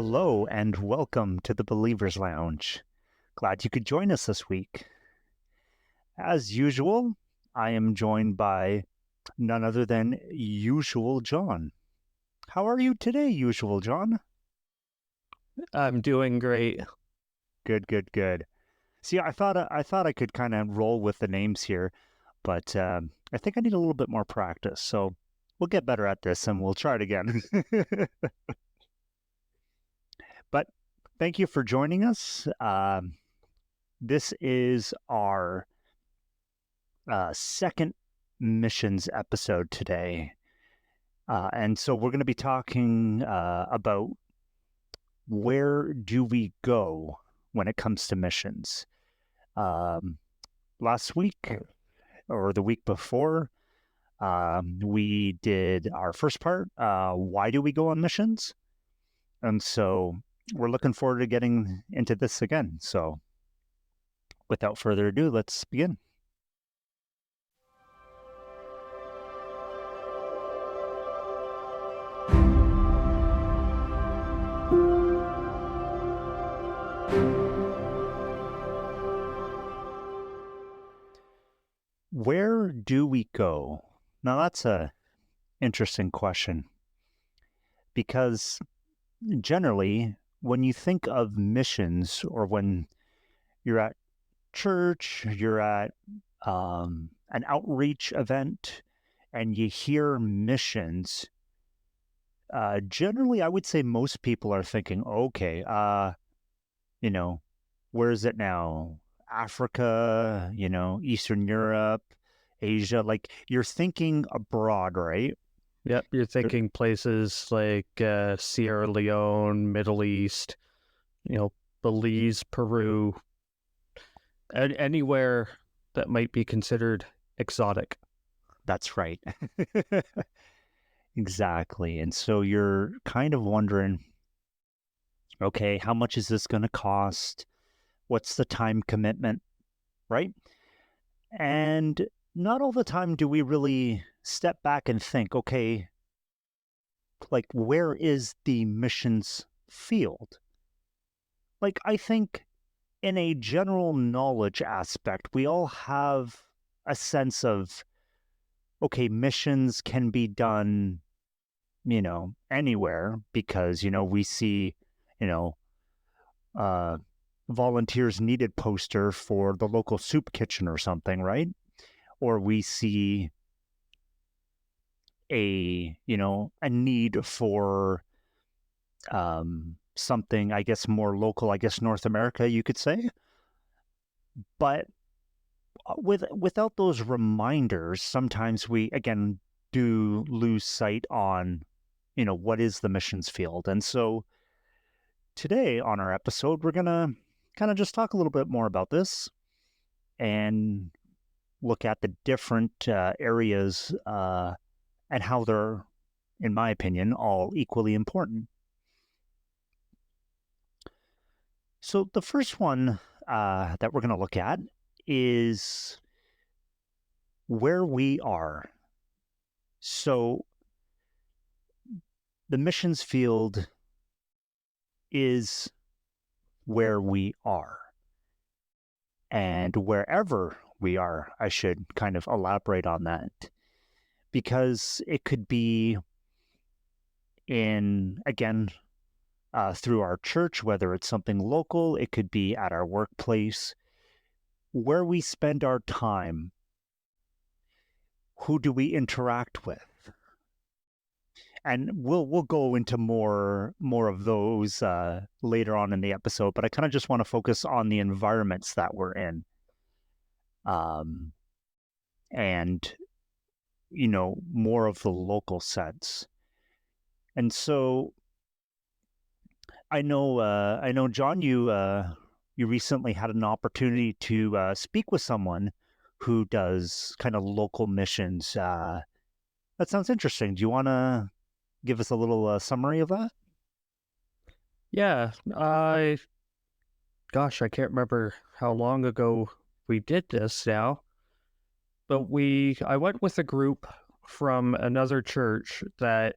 Hello and welcome to the Believers Lounge. Glad you could join us this week. As usual, I am joined by none other than Usual John. How are you today, Usual John? I'm doing great. Good. See, I thought I could kind of roll with the names here, but I think I need a little bit more practice. So we'll get better at this and we'll try it again. But thank you for joining us. This is our second missions episode today. And so we're going to be talking about where do we go when it comes to missions. Last week or the week before, we did our first part, why do we go on missions? And so we're looking forward to getting into this again. So without further ado, let's begin. Where do we go? Now that's a interesting question, because generally when you think of missions, or when you're at church, you're at an outreach event, and you hear missions, generally I would say most people are thinking, okay, where is it now? Africa, Eastern Europe, Asia. Like, you're thinking abroad, right? Yep, you're thinking places like Sierra Leone, Middle East, Belize, Peru, and anywhere that might be considered exotic. That's right. Exactly. And so you're kind of wondering, okay, how much is this going to cost? What's the time commitment, right? And not all the time do we really step back and think, okay, like, where is the missions field? Like, I think in a general knowledge aspect, we all have a sense of, okay, missions can be done, anywhere, because, we see, uh, volunteers needed poster for the local soup kitchen or something, right? Or we see a need for something, I guess, more local, I guess North America, you could say. But without those reminders, sometimes we again do lose sight on, what is the missions field. And so today on our episode, we're gonna kind of just talk a little bit more about this and look at the different areas and how they're, in my opinion, all equally important. So the first one that we're going to look at is where we are. So the missions field is where we are. And wherever we are, I should kind of elaborate on that, because it could be in, again, through our church, whether it's something local, it could be at our workplace, where we spend our time. Who do we interact with? And we'll go into more of those later on in the episode, but I kind of just want to focus on the environments that we're in. And more of the local sense. And so I know, John, you recently had an opportunity to speak with someone who does kind of local missions. That sounds interesting. Do you want to give us a little summary of that? Yeah, I can't remember how long ago we did this now, but I went with a group from another church that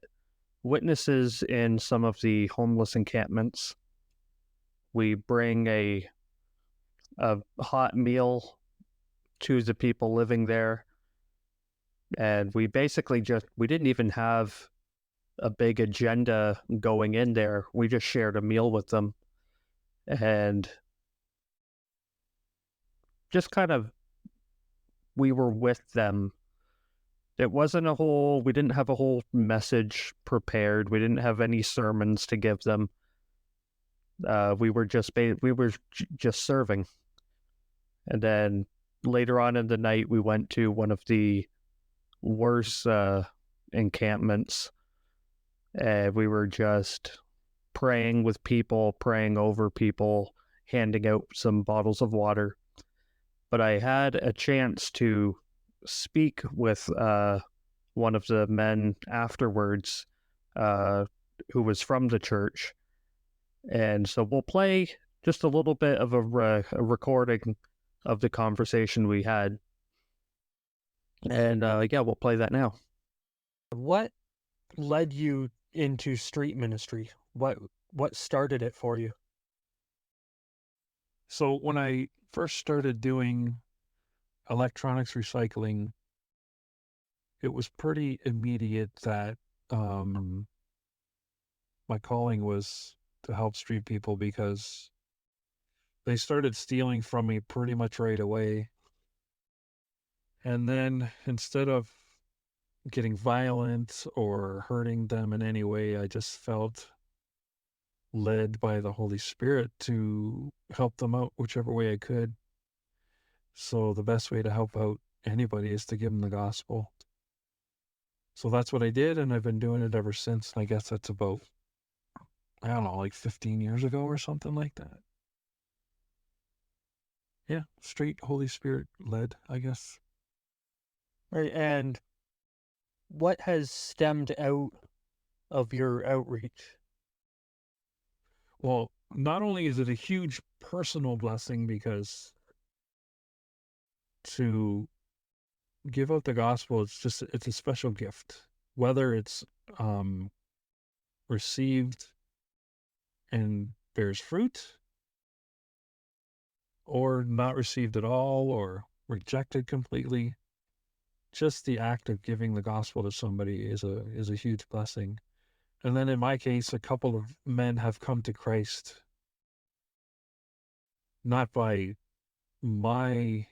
witnesses in some of the homeless encampments. We bring a hot meal to the people living there, and we basically we didn't even have a big agenda going in there. We just shared a meal with them and just kind of we were with them. It wasn't we didn't have a whole message prepared. We didn't have any sermons to give them. We were just serving. And then later on in the night, we went to one of the worst encampments. We were just praying with people, praying over people, handing out some bottles of water. But I had a chance to speak with one of the men afterwards who was from the church. And so we'll play just a little bit of a recording of the conversation we had. And yeah, we'll play that now. What led you into street ministry? What started it for you? So when I first started doing electronics recycling, it was pretty immediate that my calling was to help street people, because they started stealing from me pretty much right away. And then instead of getting violent or hurting them in any way, I just felt led by the Holy Spirit to help them out whichever way I could. So the best way to help out anybody is to give them the gospel. So that's what I did, and I've been doing it ever since. And I guess that's about, I don't know, like 15 years ago or something like that. Yeah, straight Holy Spirit led, I guess. Right, and what has stemmed out of your outreach? Well, not only is it a huge personal blessing, because to give out the gospel, it's a special gift, whether it's received and bears fruit, or not received at all, or rejected completely. Just the act of giving the gospel to somebody is a huge blessing. And then in my case, a couple of men have come to Christ, not by my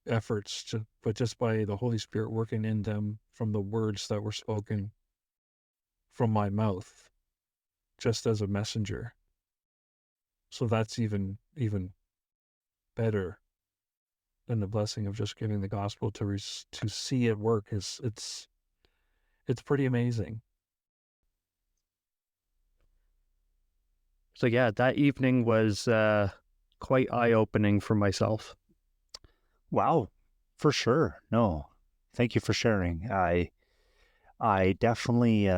efforts, but just by the Holy Spirit working in them from the words that were spoken from my mouth, just as a messenger. So that's even better than the blessing of just giving the gospel. To see it work it's pretty amazing. So yeah, that evening was quite eye-opening for myself. Wow, for sure. No, thank you for sharing. I definitely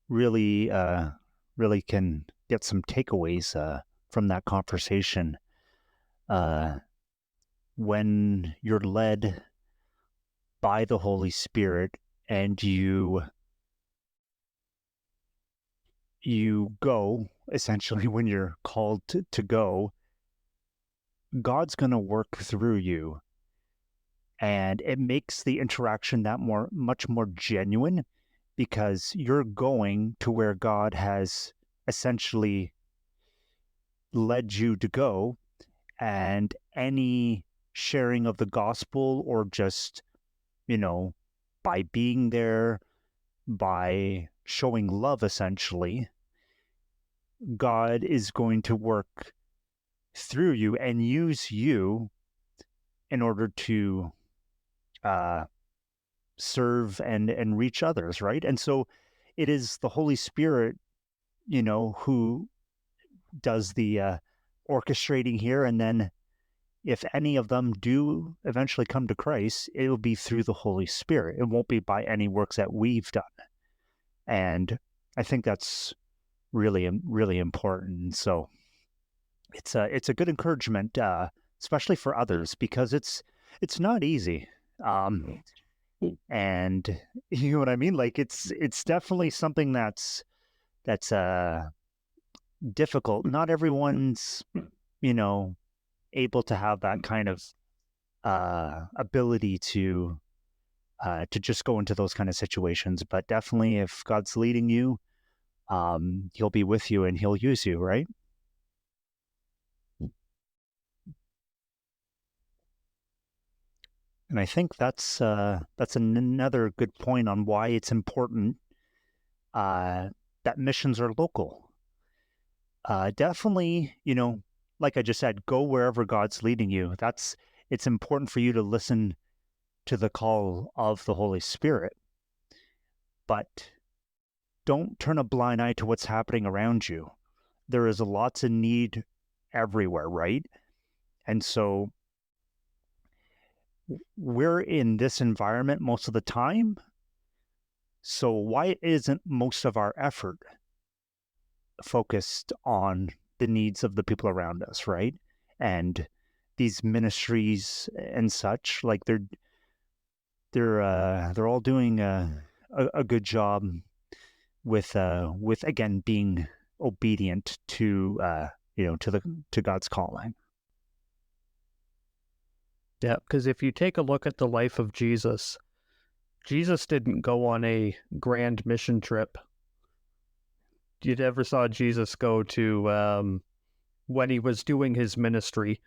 really can get some takeaways from that conversation. When you're led by the Holy Spirit and you go, essentially, when you're called to go, God's going to work through you, and it makes the interaction much more genuine, because you're going to where God has essentially led you to go, and any sharing of the gospel, or just, by being there, by showing love, essentially, God is going to work through you and use you in order to serve and reach others, right? And so it is the Holy Spirit, who does the orchestrating here. And then if any of them do eventually come to Christ, it will be through the Holy Spirit. It won't be by any works that we've done. And I think that's really, really important. So it's a good encouragement, especially for others, because it's not easy. And you know what I mean? Like it's definitely something that's difficult. Not everyone's, you know, able to have that kind of ability to just go into those kind of situations. But definitely, if God's leading you, He'll be with you and He'll use you, right? And I think that's another good point on why it's important that missions are local. Definitely, you know, like I just said, go wherever God's leading you. It's important for you to listen to the call of the Holy Spirit, but don't turn a blind eye to what's happening around you. There is lots of need everywhere, right? And so we're in this environment most of the time. So why isn't most of our effort focused on the needs of the people around us, right? And these ministries and such, like they're all doing a good job with again being obedient to to God's calling. Yeah, because if you take a look at the life of Jesus, Jesus didn't go on a grand mission trip. You never saw Jesus go to, when he was doing his ministry,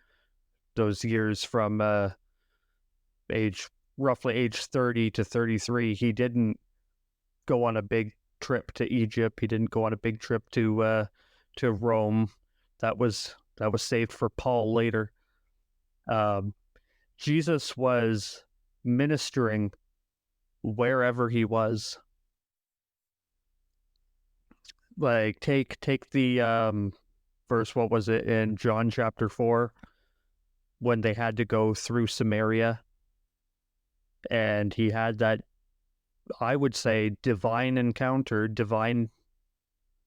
those years from roughly age 30 to 33, he didn't go on a big trip to Egypt. He didn't go on a big trip to Rome. That was saved for Paul later. Jesus was ministering wherever he was. Like take the verse, what was it, in John chapter 4, when they had to go through Samaria, and he had that, I would say, divine encounter, divine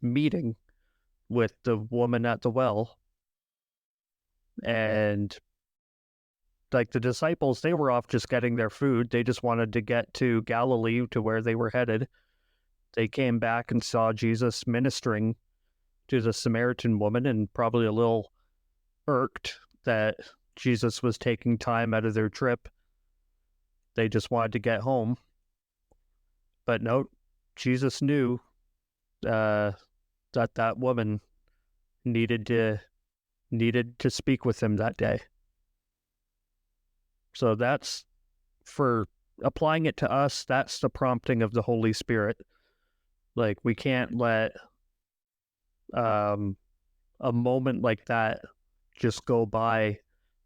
meeting with the woman at the well. And like the disciples, they were off just getting their food. They just wanted to get to Galilee, to where they were headed. They came back and saw Jesus ministering to the Samaritan woman, and probably a little irked that Jesus was taking time out of their trip. They just wanted to get home. But no, Jesus knew that woman needed to speak with him that day. So that's, for applying it to us, that's the prompting of the Holy Spirit. Like, we can't let a moment like that just go by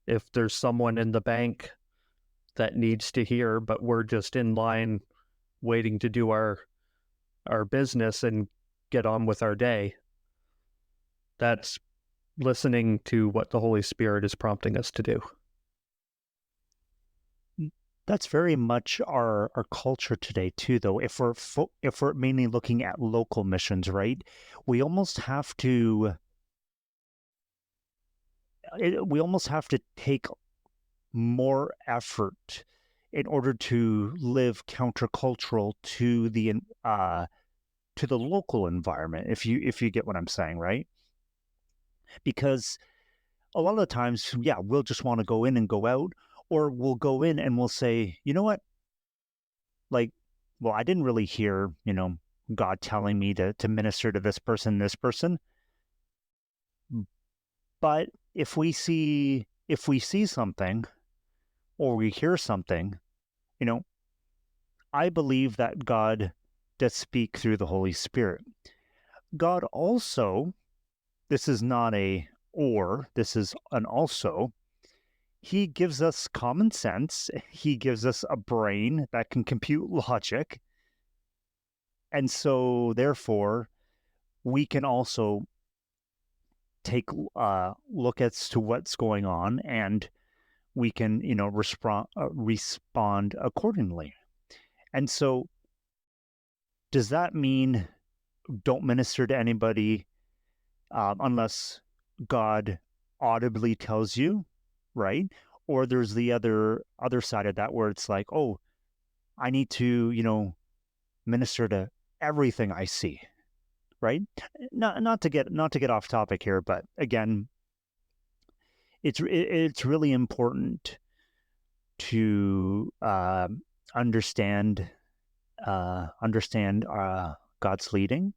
if there's someone in the bank that needs to hear, but we're just in line waiting to do our business and get on with our day. That's listening to what the Holy Spirit is prompting us to do. That's very much our culture today too, though. If we're mainly looking at local missions, right? We almost have to take more effort in order to live countercultural to the local environment. If you get what I'm saying, right? Because a lot of the times, yeah, we'll just want to go in and go out, or we'll go in and we'll say, you know what? Like, well, I didn't really hear, God telling me to minister to this person. But if we see something or we hear something, I believe that God does speak through the Holy Spirit. God also, this is not a or, this is an also. He gives us common sense. He gives us a brain that can compute logic. And so, therefore, we can also take a look as to what's going on, and we can, respond accordingly. And so, does that mean don't minister to anybody unless God audibly tells you, right? Or there's the other side of that where it's like, oh, I need to, minister to everything I see, right? Not to get off topic here, but again, it's really important to understand God's leading,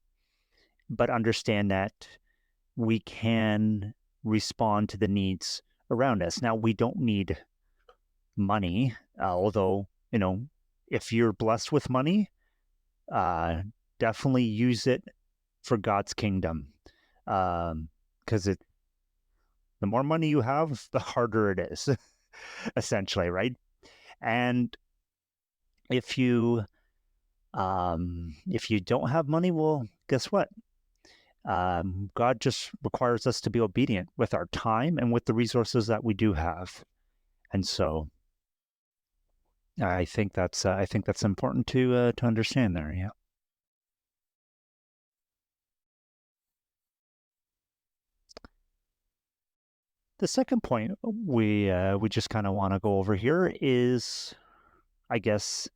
but understand that we can respond to the needs around us. Now, we don't need money, although, if you're blessed with money, definitely use it for God's kingdom. Because the more money you have, the harder it is, essentially, right? And if you don't have money, well, guess what? God just requires us to be obedient with our time and with the resources that we do have. And so I think that's important to understand there. Yeah. The second point we just kind of want to go over here is, I guess,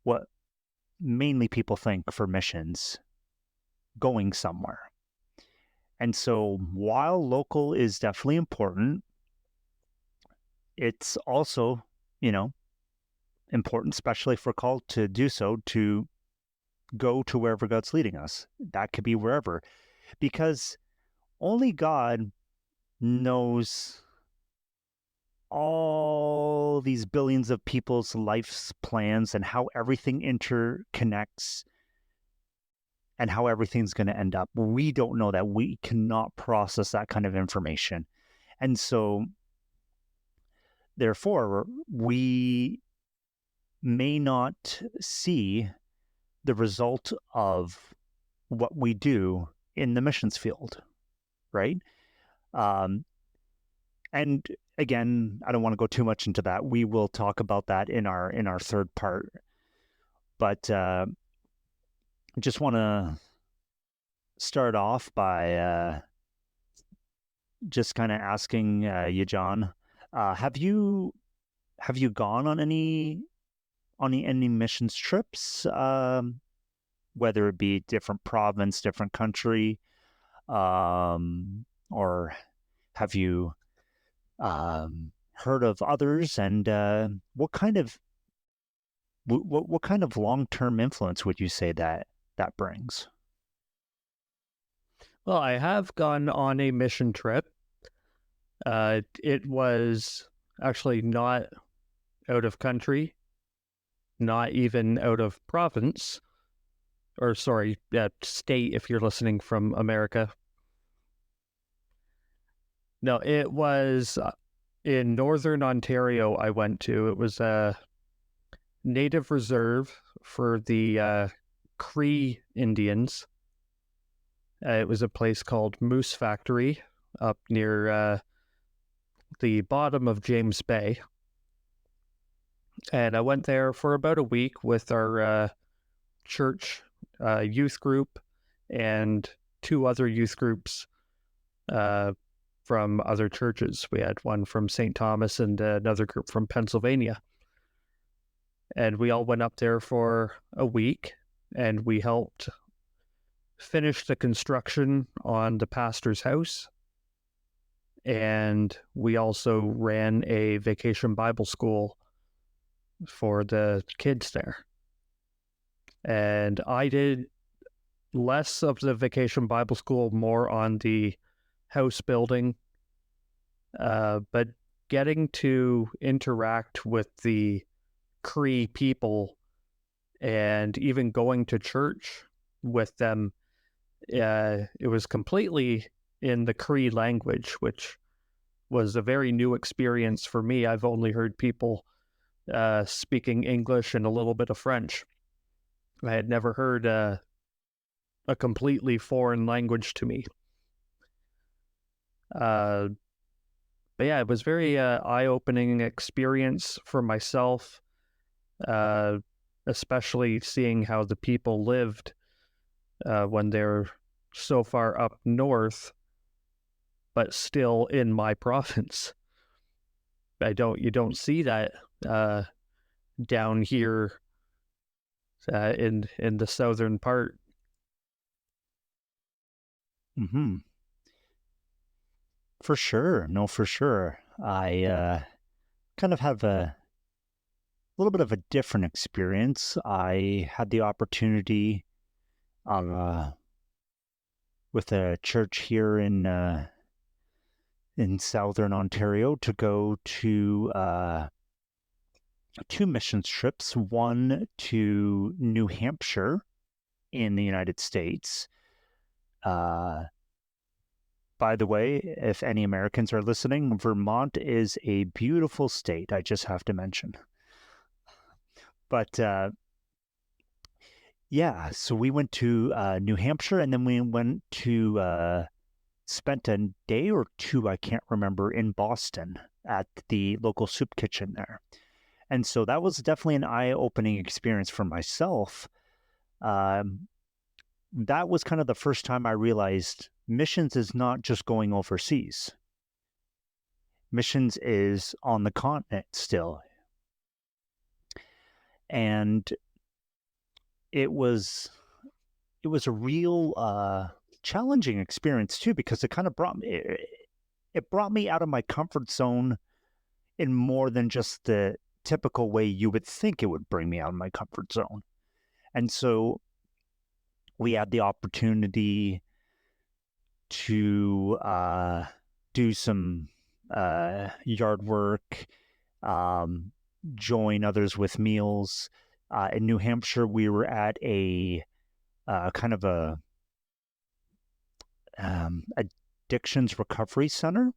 what mainly people think for missions, going somewhere. And so while local is definitely important, it's also, important, especially if we're called to do so, to go to wherever God's leading us. That could be wherever, because only God knows all these billions of people's life's plans and how everything interconnects and how everything's going to end up. We don't know that. We cannot process that kind of information. And so, therefore, we may not see the result of what we do in the missions field, right? And again, I don't want to go too much into that. We will talk about that in our third part. But just want to start off by just kind of asking you, John, have you gone on any missions trips, whether it be different province, different country, or have you heard of others, and what kind of long-term influence would you say that brings? Well, I have gone on a mission trip. It was actually not out of country, not even out of province, or sorry, state if you're listening from America. No, it was in Northern Ontario I went to. It was a native reserve for the Cree Indians. It was a place called Moose Factory up near the bottom of James Bay. And I went there for about a week with our church youth group and two other youth groups from other churches. We had one from St. Thomas and another group from Pennsylvania. And we all went up there for a week, and we helped finish the construction on the pastor's house. And we also ran a vacation Bible school for the kids there. And I did less of the vacation Bible school, more on the house building, but getting to interact with the Cree people and even going to church with them, it was completely in the Cree language, which was a very new experience for me. I've only heard people speaking English and a little bit of French. I had never heard a completely foreign language to me. But yeah, it was very eye-opening experience for myself, especially seeing how the people lived when they're so far up north, but still in my province. You don't see that down here in the southern part. Mm-hmm. For sure. No, for sure. I kind of have a little bit of a different experience. I had the opportunity uh, with a church here in southern Ontario to go to 2 missions trips. One to New Hampshire in the United States. By the way, if any Americans are listening, Vermont is a beautiful state. I just have to mention. But yeah, so we went to New Hampshire, and then we went to spent a day or two, I can't remember, in Boston at the local soup kitchen there. And so that was definitely an eye-opening experience for myself. Um, that was kind of the first time I realized missions is not just going overseas. Missions is on the continent still. And it was a real challenging experience too, because it kind of brought me out of my comfort zone in more than just the typical way you would think it would bring me out of my comfort zone. And so we had the opportunity to do some yard work, join others with meals. In New Hampshire, we were at a kind of a addictions recovery center.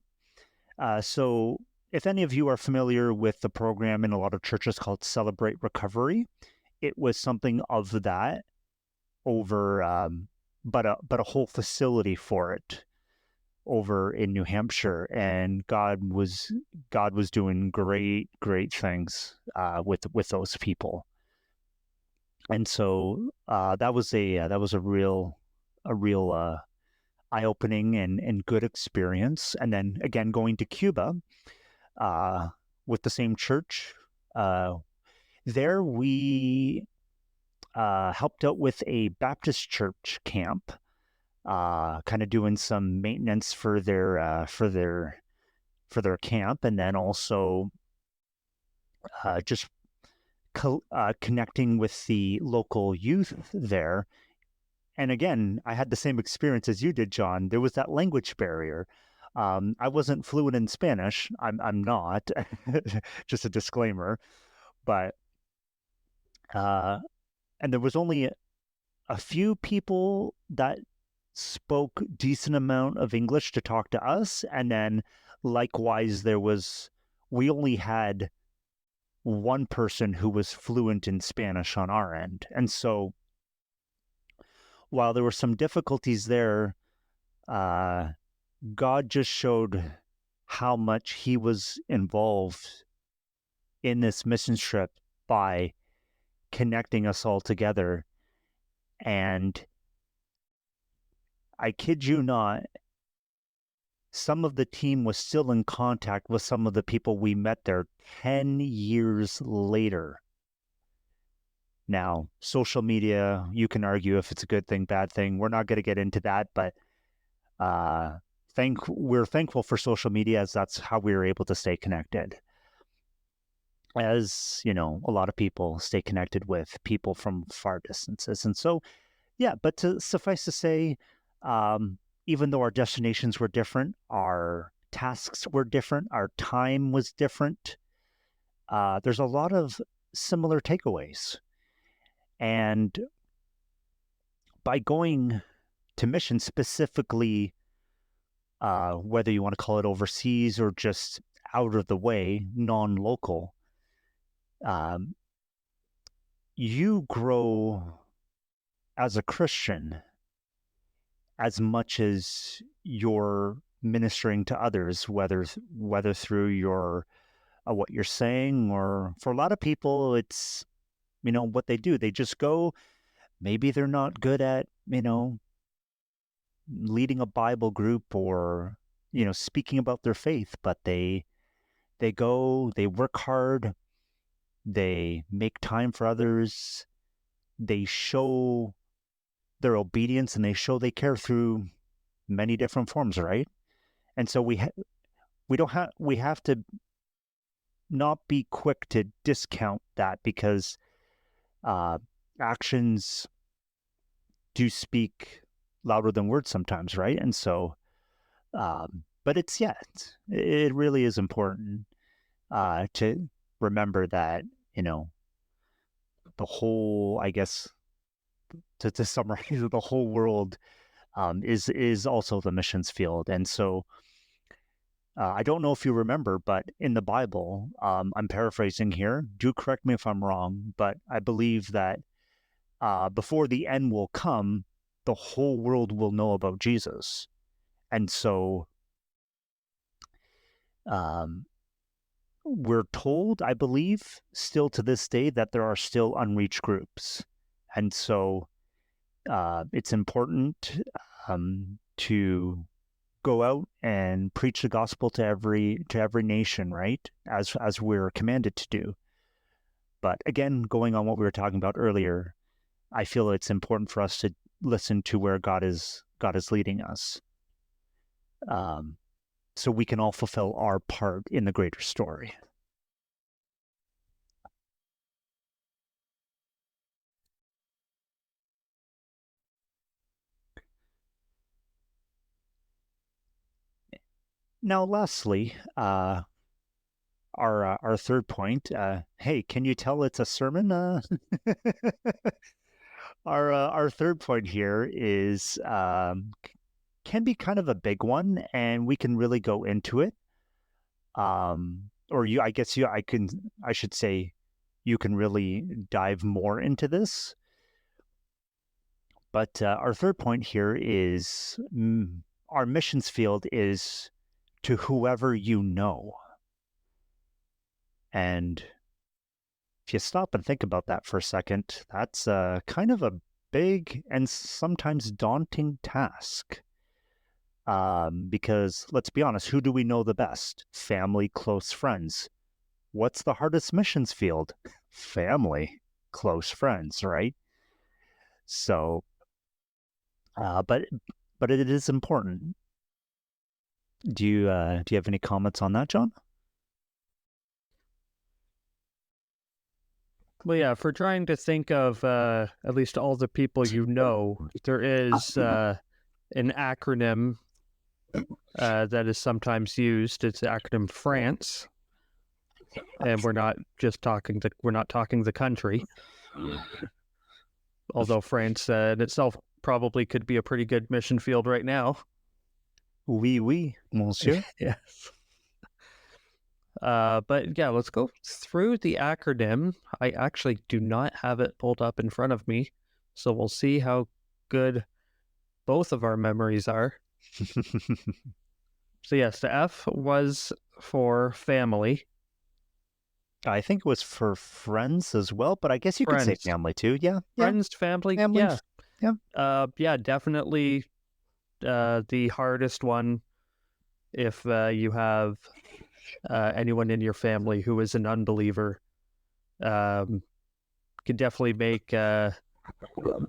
So if any of you are familiar with the program in a lot of churches called Celebrate Recovery, it was something of that over, but a whole facility for it over in New Hampshire, and God was doing great things with those people, and so that was a real eye opening and good experience. And then again going to Cuba with the same church. There we helped out with a Baptist church camp, kind of doing some maintenance for their camp, and then also just connecting with the local youth there. And again, I had the same experience as you did, John. There was that language barrier. I wasn't fluent in Spanish. I'm not. Just a disclaimer. But and there was only a few people that spoke decent amount of English to talk to us, and then likewise we only had one person who was fluent in Spanish on our end. And so while there were some difficulties there, God just showed how much he was involved in this mission trip by connecting us all together. And I kid you not, some of the team was still in contact with some of the people we met there 10 years later. Now, social media, you can argue if it's a good thing, bad thing. We're not going to get into that, but we're thankful for social media, as that's how we were able to stay connected. As, you know, a lot of people stay connected with people from far distances. And so, yeah, but to suffice to say, even though our destinations were different, our tasks were different, our time was different, there's a lot of similar takeaways. And by going to mission specifically, whether you want to call it overseas or just out of the way, non-local, you grow as a Christian as much as you're ministering to others, whether through your what you're saying, or for a lot of people, it's, you know, what they do. They just go. Maybe they're not good at, you know, leading a Bible group or, you know, speaking about their faith, but they go, they work hard, they make time for others, they show their obedience and they show they care through many different forms, right? And so we have to not be quick to discount that, because actions do speak louder than words sometimes, right? And so, but it really is important to remember that, the whole, I guess, to summarize, the whole world is also the missions field. And so I don't know if you remember, but in the Bible, I'm paraphrasing here, do correct me if I'm wrong, but I believe that before the end will come, the whole world will know about Jesus. And so we're told, I believe, still to this day, that there are still unreached groups. And so it's important to go out and preach the gospel to every nation, right? As we're commanded to do. But again, going on what we were talking about earlier, I feel it's important for us to listen to where God is leading us, so we can all fulfill our part in the greater story. Now, lastly, our third point. Hey, can you tell it's a sermon? Our third point here is can be kind of a big one, and we can really go into it. Or I should say, you can really dive more into this. But our third point here is our missions field is to whoever you know. And if you stop and think about that for a second, that's kind of a big and sometimes daunting task. Because let's be honest, who do we know the best? Family, close friends. What's the hardest missions field? Family, close friends, right? So, but it is important. Do you have any comments on that, John? Well, yeah, if we're trying to think of at least all the people you know, there is an acronym that is sometimes used. It's the acronym France, and we're not talking the country. Although France in itself probably could be a pretty good mission field right now. Oui, monsieur. Yes. But yeah, let's go through the acronym. I actually do not have it pulled up in front of me, so we'll see how good both of our memories are. So yes, the F was for family. I think it was for friends as well, but I guess you could say family too. Yeah. Friends, family, yeah. Yeah, definitely the hardest one if you have anyone in your family who is an unbeliever. Can definitely make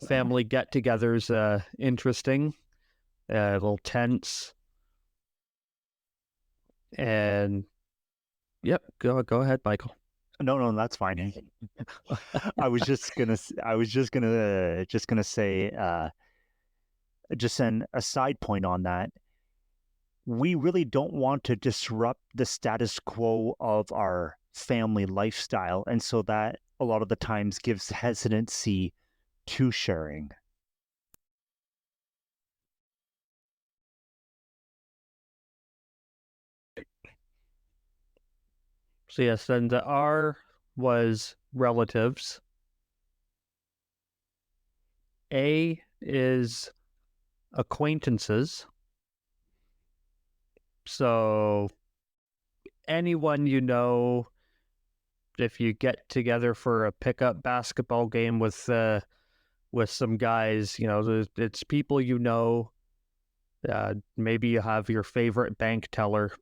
family get-togethers interesting, a little tense. And yep, go ahead, Michael. No, that's fine. I was just gonna say, just a side point on that. We really don't want to disrupt the status quo of our family lifestyle, and so that a lot of the times gives hesitancy to sharing. So yes, then the R was relatives. A is acquaintances. So anyone you know, if you get together for a pickup basketball game with some guys, it's people you know. Maybe you have your favorite bank teller.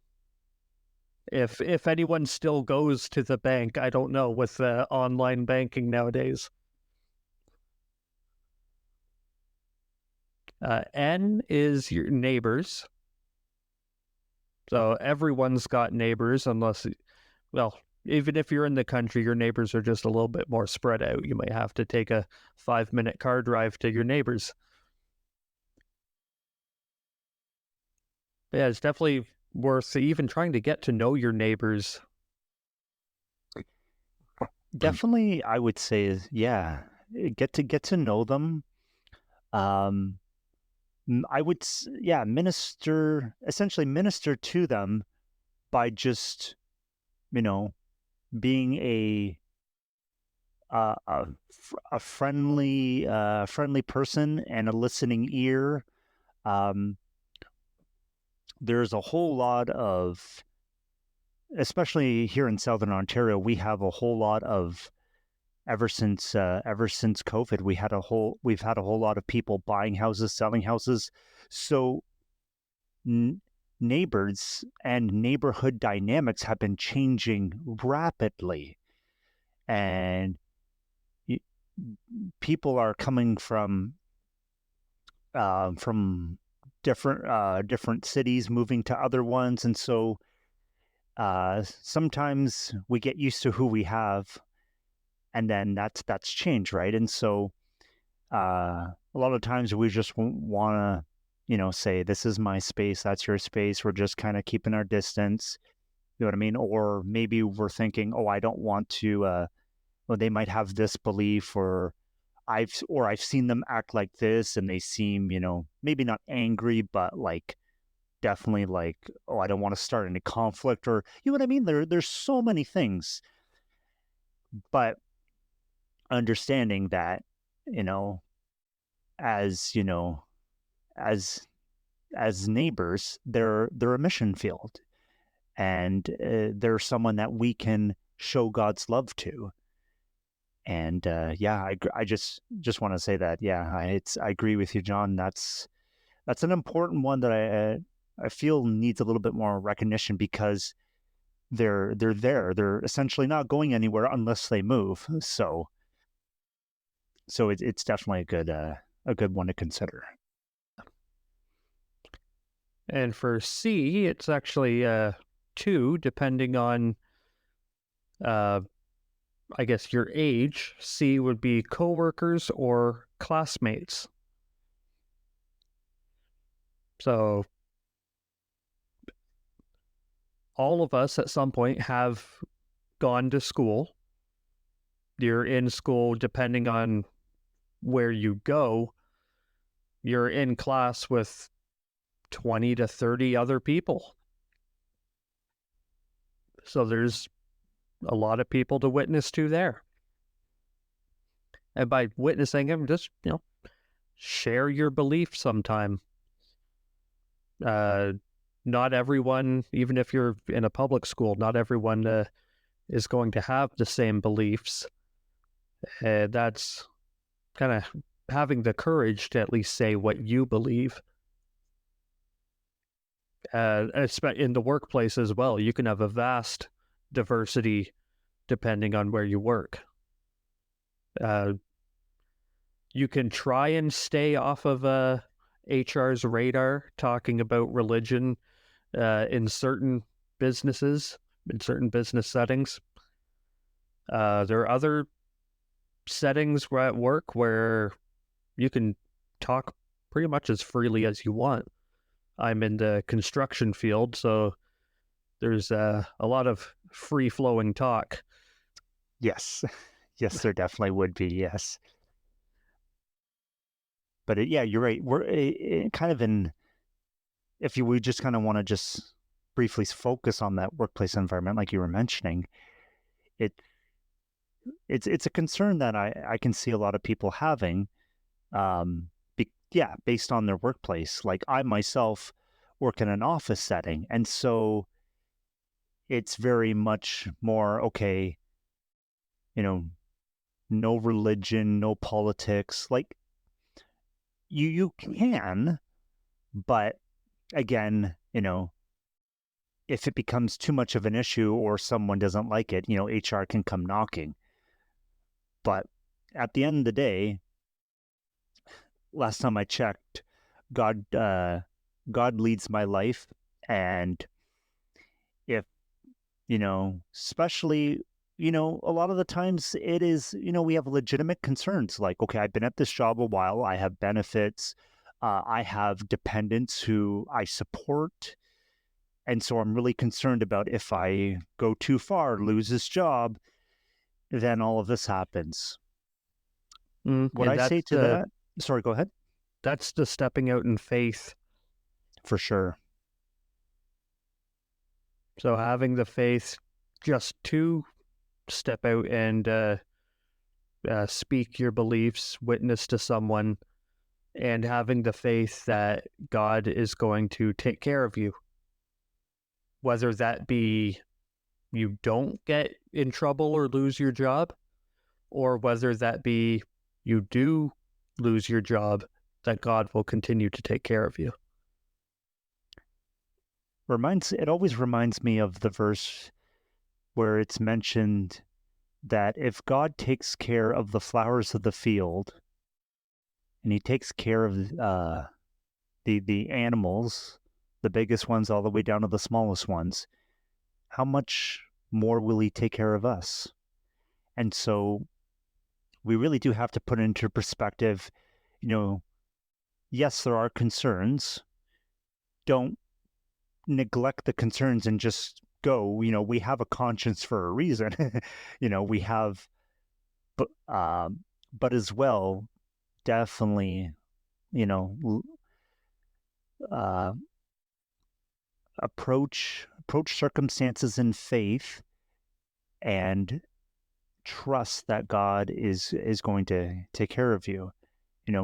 If anyone still goes to the bank, I don't know with online banking nowadays. N is your neighbors. So everyone's got neighbors, unless, well, even if you're in the country, your neighbors are just a little bit more spread out. You might have to take a 5-minute car drive to your neighbors. But yeah, it's definitely worth even trying to get to know your neighbors. Definitely, I would say is get to know them. Um, I would essentially minister to them by just being a friendly person and a listening ear. Um, there's a whole lot of, especially here in Southern Ontario, we have a whole lot of ever since COVID, we've had a whole lot of people buying houses, selling houses. So neighbors and neighborhood dynamics have been changing rapidly, and people are coming from different cities, moving to other ones, and so sometimes we get used to who we have, and then that's changed, right? And so a lot of times we just want to, say, this is my space, that's your space. We're just kind of keeping our distance. You know what I mean? Or maybe we're thinking, oh, I don't want to, well, they might have this belief, or I've seen them act like this, and they seem, maybe not angry, but like definitely like, oh, I don't want to start any conflict, or you know what I mean? There's so many things, but understanding that, as as neighbors, they're a mission field, and they're someone that we can show God's love to. And I just want to say that, I agree with you, John. That's an important one that I feel needs a little bit more recognition, because they're essentially not going anywhere unless they move. So it's definitely a good one to consider. And for C, it's actually 2, depending on, I guess, your age. C would be coworkers or classmates. So all of us at some point have gone to school. You're in school, depending on where you go, you're in class with 20 to 30 other people. So there's a lot of people to witness to there. And by witnessing them, just, share your belief sometime. Not everyone, even if you're in a public school, not everyone is going to have the same beliefs. That's kind of having the courage to at least say what you believe. In the workplace as well, you can have a vast diversity depending on where you work. You can try and stay off of HR's radar talking about religion in certain businesses, in certain business settings. There are other settings at work where you can talk pretty much as freely as you want. I'm in the construction field, so there's a lot of free-flowing talk. Yes. Yes, there definitely would be, yes. But you're right. We're kind of in, we just kind of want to just briefly focus on that workplace environment, like you were mentioning, it's a concern that I can see a lot of people having, based on their workplace. Like, I myself work in an office setting, and so it's very much more, okay, no religion, no politics. Like, you can, but again, if it becomes too much of an issue or someone doesn't like it, HR can come knocking. But at the end of the day, last time I checked, God leads my life, and if especially a lot of the times it is we have legitimate concerns like, okay, I've been at this job a while, I have benefits, I have dependents who I support, and so I'm really concerned about if I go too far, lose this job, then all of this happens. What And I say to that, sorry, go ahead. that's the stepping out in faith. For sure. So having the faith just to step out and speak your beliefs, witness to someone, and having the faith that God is going to take care of you. Whether that be you don't get in trouble or lose your job, or whether that be you do lose your job, that God will continue to take care of you. It always reminds me of the verse where it's mentioned that if God takes care of the flowers of the field, and he takes care of the animals, the biggest ones all the way down to the smallest ones, how much more will he take care of us? And so we really do have to put into perspective, yes, there are concerns. Don't neglect the concerns and just go. We have a conscience for a reason. We have, but as well, definitely, approach circumstances in faith and trust that God is going to take care of you.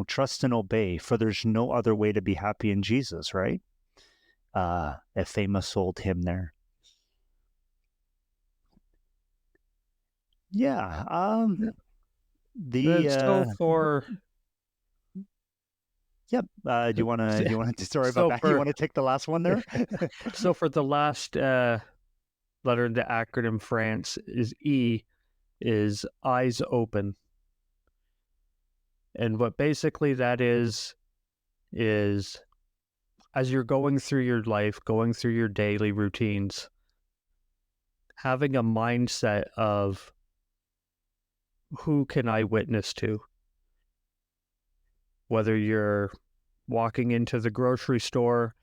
Trust and obey, for there's no other way to be happy in Jesus, right? A famous old hymn there. Yeah. So for Yep. Do you want to? Sorry So about that. You want to take the last one there? so for the last letter in the acronym France is E, is eyes open. And what basically that is as you're going through your life, going through your daily routines, having a mindset of who can I witness to? Whether you're walking into the grocery store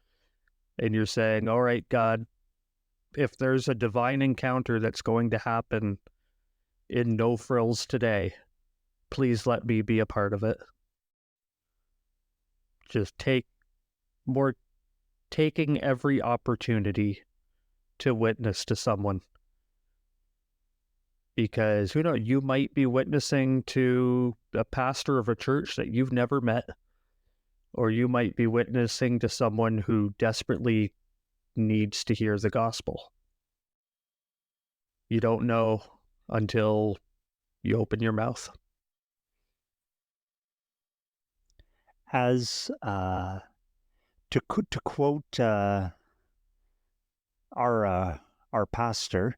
and you're saying, all right, God, if there's a divine encounter that's going to happen in No Frills today, please let me be a part of it. Just taking every opportunity to witness to someone. Because who knows, you might be witnessing to a pastor of a church that you've never met, or you might be witnessing to someone who desperately needs to hear the gospel. You don't know until you open your mouth. As to quote our pastor,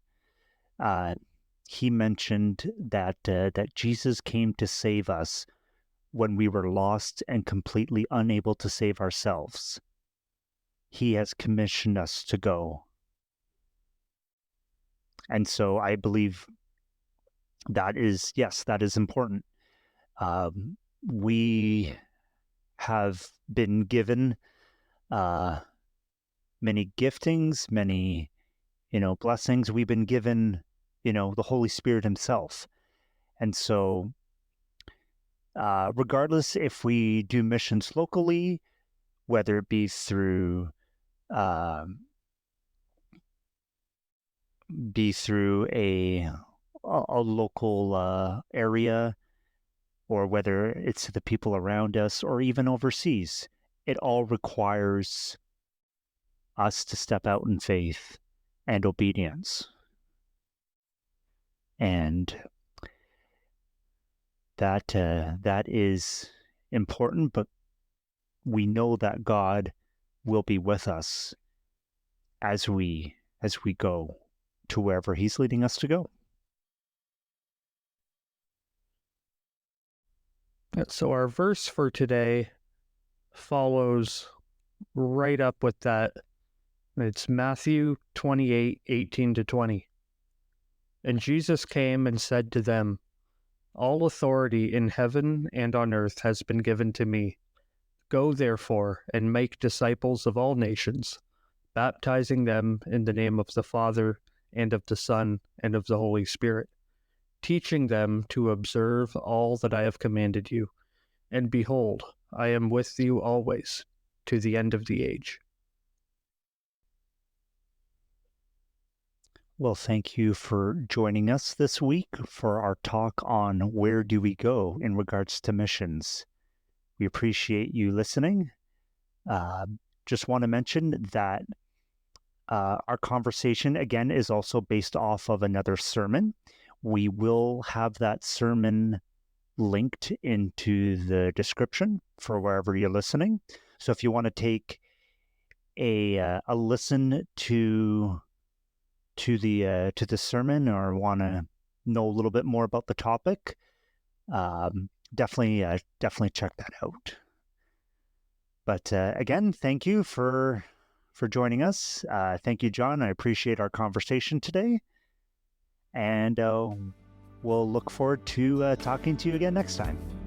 he mentioned that Jesus came to save us when we were lost and completely unable to save ourselves. He has commissioned us to go. And so I believe that is important. We have been given many giftings, many, blessings. We've been given, the Holy Spirit himself. And so regardless if we do missions locally, whether it be through a local area, or whether it's to the people around us, or even overseas, it all requires us to step out in faith and obedience. And that is important, but we know that God will be with us as we go to wherever he's leading us to go. So our verse for today follows right up with that. It's Matthew 28:18-20. And Jesus came and said to them, "All authority in heaven and on earth has been given to me. Go therefore and make disciples of all nations, baptizing them in the name of the Father and of the Son and of the Holy Spirit, teaching them to observe all that I have commanded you. And behold, I am with you always, to the end of the age." Well, thank you for joining us this week for our talk on where do we go in regards to missions. We appreciate you listening. Just want to mention that our conversation, again, is also based off of another sermon. We will have that sermon linked into the description for wherever you're listening. So if you want to take a listen to the sermon or want to know a little bit more about the topic, definitely check that out. But again, thank you for joining us. Thank you, John. I appreciate our conversation today, and we'll look forward to talking to you again next time.